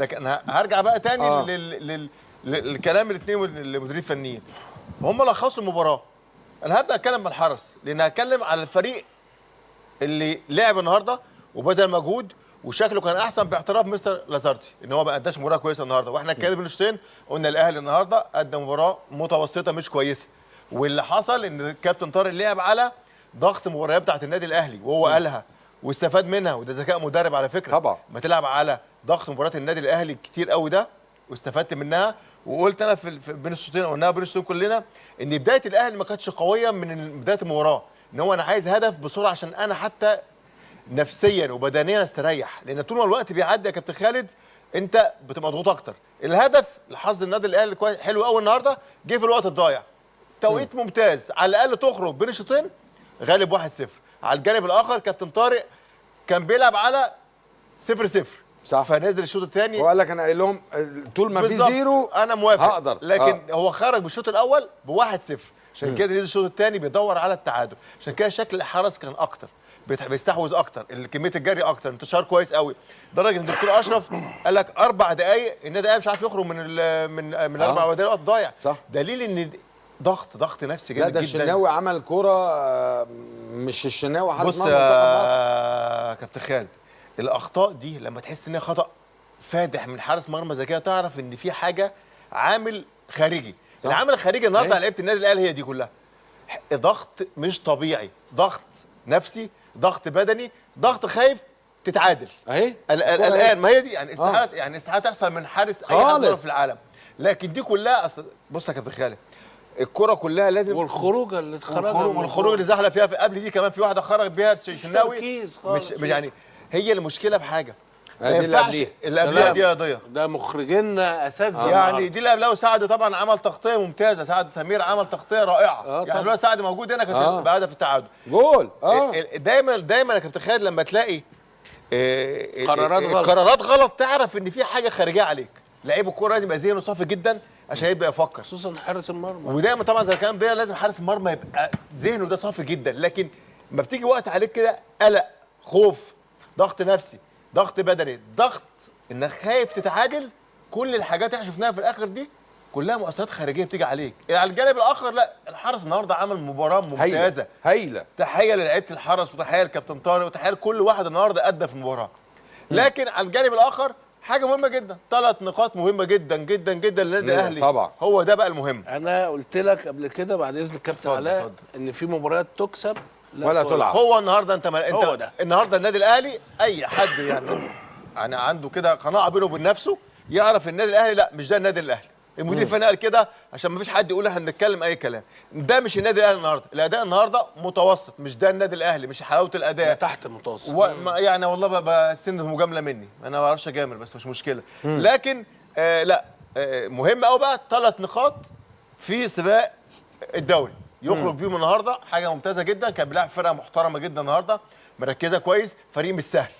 لكن انا هرجع بقى تاني للكلام الاثنين المديرين الفنيين. هم لخصوا المباراه. انا هبدا اتكلم عن الحرس لان هتكلم على الفريق اللي لعب النهارده وبذل مجهود وشكله كان احسن باعتراف مستر لازارتي ان هو ما اداش مباراه كويسه النهارده. واحنا اتكلمنا بين الشوطين قلنا الاهلي النهارده قدم مباراه متوسطه مش كويسه. واللي حصل ان الكابتن طارق لعب على ضغط المباريات بتاعت النادي الاهلي وهو قالها واستفاد منها، وده ذكاء مدرب على فكره. طبعا ما تلعب على ضغط مباريات النادي الاهلي كتير قوي ده واستفدت منها. وقلت انا في بين الشوطين قلناها بين الشوطين كلنا ان بدايه الاهلي ما كانتش قويه من بدايه المباراه، ان هو انا عايز هدف بسرعه عشان انا حتى نفسيا وبدنيا استريح، لان طول ما الوقت بيعدي يا كابتن خالد انت بتبقى مضغوط اكتر. الهدف لحظ النادي الاهلي كويس حلو قوي النهارده جه في الوقت الضايع، توقيت ممتاز على الاقل تخرج بين الشوطين غالب 1-0. على الجانب الاخر كابتن طارق كان بيلعب على 0-0 صح، فنزل الشوط الثاني هو قال لك انا قايل لهم طول ما في زيرو انا موافق هقدر، لكن هو خرج بالشوط الاول ب1-0 عشان كده نزل الشوط الثاني بيدور على التعادل. عشان كده شكل الحرس كان اكتر، بيستحوذ اكتر، كميه الجري اكتر، انتشار كويس قوي لدرجه ان الدكتور اشرف قال لك 4 دقائق النادي الاهلي مش عارف يخرج من 4 دقائق وقت ضايع. صح، دليل ان ضغط نفسي جامد جدا. جدا. الشناوي عمل كوره مش الشناوي حارس بص مرمى يا كابتن خالد، الاخطاء دي لما تحس ان هي خطا فادح من حارس مرمى زي كده تعرف ان في حاجه عامل خارجي. صح. العامل الخارجي النهارده على لعيبه النادي الاهلي هي دي كلها ضغط مش طبيعي، ضغط نفسي، ضغط بدني، ضغط خايف تتعادل اهي الان. ما هي دي يعني استحاله يعني استحاله تحصل من حارس اي حد في العالم. لكن دي كلها بص يا كابتن خالد الكره كلها لازم والخروج اللي والخروج اللي زحلق فيها في قبل دي كمان في واحده خرج بيها الشناوي مش يعني هي المشكله في حاجه ما ينفعش اللي قبلها دي قضيه. ده مخرجينا اساتذه يعني دي اللي قبلها. سعد طبعا عمل تغطيه ممتازه، سعد سمير عمل تغطيه رائعه. يعني لو سعد موجود هنا كانت بهدف التعادل جول. دايما يا كابتن خالد لما تلاقي قرارات غلط تعرف ان في حاجه خارجيه عليك. لعيب الكوره لازم يبقى ذهنه صافي جدا عشان يبدا يفكر، خصوصا حارس المرمى. ودايما طبعا زي الكلام ده لازم حارس المرمى يبقى ذهنه ده صافي جدا. لكن ما بتيجي وقت عليك كده قلق، خوف، ضغط نفسي، ضغط بدني، ضغط انك خايف تتعادل، كل الحاجات اللي احنا شفناها في الاخر دي كلها مؤثرات خارجيه بتيجي عليك. على الجانب الاخر لا، الحرس النهارده عمل مباراه ممتازه هايله. تحيه للعيبه الحرس وتحيه لكابتن طارق وتحيه لكل واحد النهارده ادى في المباراه. لكن على الجانب الاخر حاجه مهمه جدا، 3 نقاط مهمه جدا جدا جدا للنادي الاهلي. طبعا هو ده بقى المهم. انا قلت لك قبل كده بعد اذن الكابتن علاء ان في مباريات تكسب ولا تلعب. هو النهارده انت هو ده. النهارده النادي الاهلي اي حد يعني عنده كده قناعه بينه وبين نفسه يعرف النادي الاهلي لا مش ده النادي الاهلي. المدير الفني قال كده عشان ما فيش حد يقول احنا بنتكلم اي كلام. ده مش النادي الاهلي النهارده، الاداء النهارده متوسط، مش ده النادي الاهلي، مش حلاوه الاداء، تحت المتوسط. يعني والله بسند مجامله مني، انا ما بعرفش اجامل بس مش مشكله. لكن لا مهم قوي بقى 3 نقاط في سباق الدوري يخرج بيهم النهارده، حاجه ممتازه جدا. كان بيلعب فرقه محترمه جدا النهارده، مركزه كويس، فريق مش سهل.